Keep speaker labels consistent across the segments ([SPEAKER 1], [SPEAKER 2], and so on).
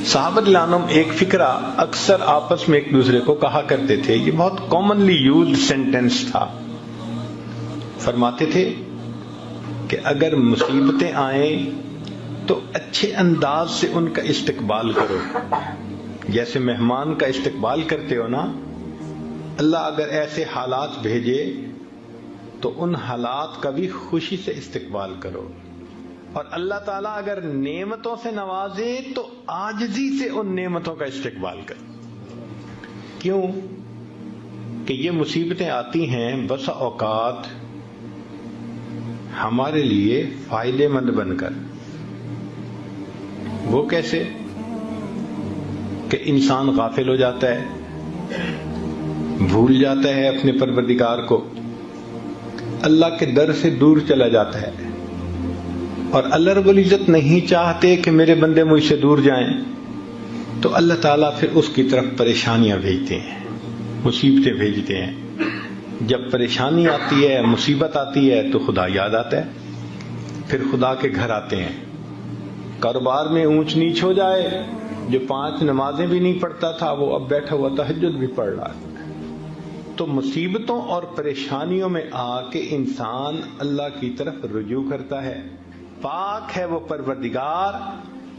[SPEAKER 1] صحابہ رضوانہم ایک فکرہ اکثر آپس میں ایک دوسرے کو کہا کرتے تھے، یہ بہت کامنلی یوزڈ سینٹینس تھا. فرماتے تھے کہ اگر مصیبتیں آئیں تو اچھے انداز سے ان کا استقبال کرو، جیسے مہمان کا استقبال کرتے ہو نا. اللہ اگر ایسے حالات بھیجے تو ان حالات کا بھی خوشی سے استقبال کرو، اور اللہ تعالیٰ اگر نعمتوں سے نوازے تو عاجزی سے ان نعمتوں کا استقبال کرو. کیوں کہ یہ مصیبتیں آتی ہیں بسا اوقات ہمارے لیے فائدے مند بن کر. وہ کیسے کہ انسان غافل ہو جاتا ہے، بھول جاتا ہے اپنے پروردگار کو، اللہ کے در سے دور چلا جاتا ہے، اور اللہ رب العزت نہیں چاہتے کہ میرے بندے مجھ سے دور جائیں، تو اللہ تعالیٰ پھر اس کی طرف پریشانیاں بھیجتے ہیں، مصیبتیں بھیجتے ہیں. جب پریشانی آتی ہے، مصیبت آتی ہے تو خدا یاد آتا ہے، پھر خدا کے گھر آتے ہیں. کاروبار میں اونچ نیچ ہو جائے، جو 5 نمازیں بھی نہیں پڑھتا تھا وہ اب بیٹھا ہوا تہجد بھی پڑھ رہا ہے. تو مصیبتوں اور پریشانیوں میں آ کے انسان اللہ کی طرف رجوع کرتا ہے. پاک ہے وہ پروردگار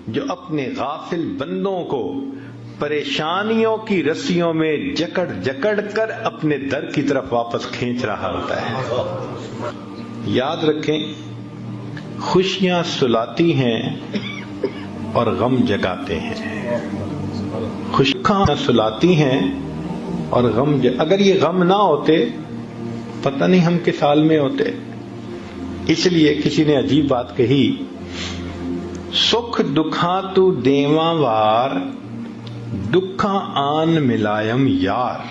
[SPEAKER 1] جو اپنے غافل بندوں کو پریشانیوں کی رسیوں میں جکڑ جکڑ کر اپنے در کی طرف واپس کھینچ رہا ہوتا ہے. یاد رکھیں، خوشیاں سلاتی ہیں اور غم جگاتے ہیں. خوشیاں سلاتی ہیں اور غم اگر یہ غم نہ ہوتے پتہ نہیں ہم کس حال میں ہوتے. اس لیے کسی نے عجیب بات کہی، سکھ دکھاں تو دیواں وار، دکھاں آن ملائم یار.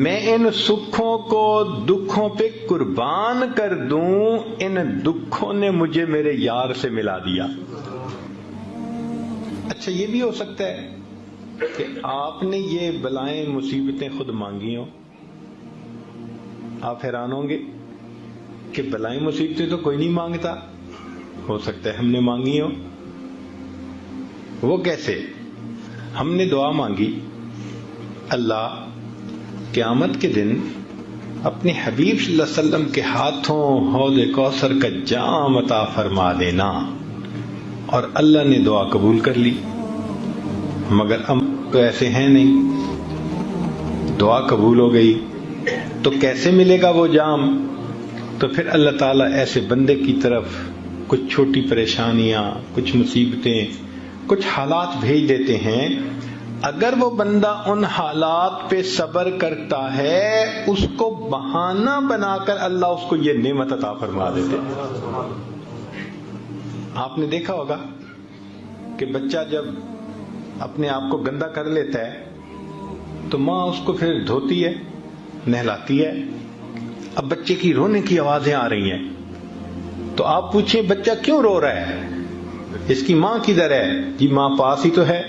[SPEAKER 1] میں ان سکھوں کو دکھوں پہ قربان کر دوں، ان دکھوں نے مجھے میرے یار سے ملا دیا. اچھا یہ بھی ہو سکتا ہے کہ آپ نے یہ بلائیں مصیبتیں خود مانگی ہوں. آپ حیران ہوں گے کہ بلائیں مصیبتیں تو کوئی نہیں مانگتا، ہو سکتا ہے ہم نے مانگی ہوں. وہ کیسے؟ ہم نے دعا مانگی، اللہ قیامت کے دن اپنے حبیب صلی اللہ علیہ وسلم کے ہاتھوں حوض کوثر کا جام عطا فرما دینا، اور اللہ نے دعا قبول کر لی. مگر ہم تو ایسے ہیں نہیں، دعا قبول ہو گئی تو کیسے ملے گا وہ جام؟ تو پھر اللہ تعالیٰ ایسے بندے کی طرف کچھ چھوٹی پریشانیاں، کچھ مصیبتیں، کچھ حالات بھیج دیتے ہیں. اگر وہ بندہ ان حالات پہ صبر کرتا ہے، اس کو بہانہ بنا کر اللہ اس کو یہ نعمت عطا فرما دیتے. آپ نے دیکھا ہوگا کہ بچہ جب اپنے آپ کو گندا کر لیتا ہے تو ماں اس کو پھر دھوتی ہے، نہلاتی ہے. اب بچے کی رونے کی آوازیں آ رہی ہیں تو آپ پوچھیں بچہ کیوں رو رہا ہے؟ اس کی ماں کدھر ہے؟ جی ماں پاس ہی تو ہے.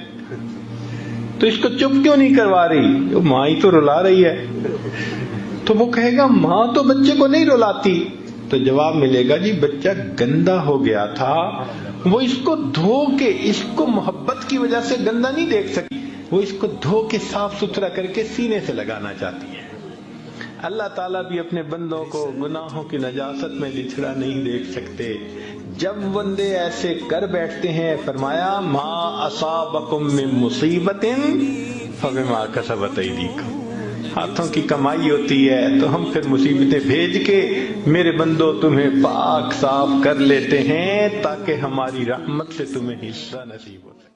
[SPEAKER 1] تو اس کو چپ کیوں نہیں کروا رہی؟ وہ ماں ہی تو رلا رہی ہے. تو وہ کہے گا ماں تو بچے کو نہیں رلاتی. تو جواب ملے گا جی بچہ گندا ہو گیا تھا، وہ اس کو دھو کے، اس کو محبت کی وجہ سے گندا نہیں دیکھ سکی، وہ اس کو دھو کے صاف ستھرا کر کے سینے سے لگانا چاہتی ہے. اللہ تعالیٰ بھی اپنے بندوں کو گناہوں کی نجاست میں لچھڑا نہیں دیکھ سکتے. جب بندے ایسے کر بیٹھتے ہیں، فرمایا ما اصابکم من مصیبت فبما کسبت ایدیکم، ہاتھوں کی کمائی ہوتی ہے تو ہم پھر مصیبتیں بھیج کے میرے بندوں تمہیں پاک صاف کر لیتے ہیں تاکہ ہماری رحمت سے تمہیں حصہ نصیب ہو سکے.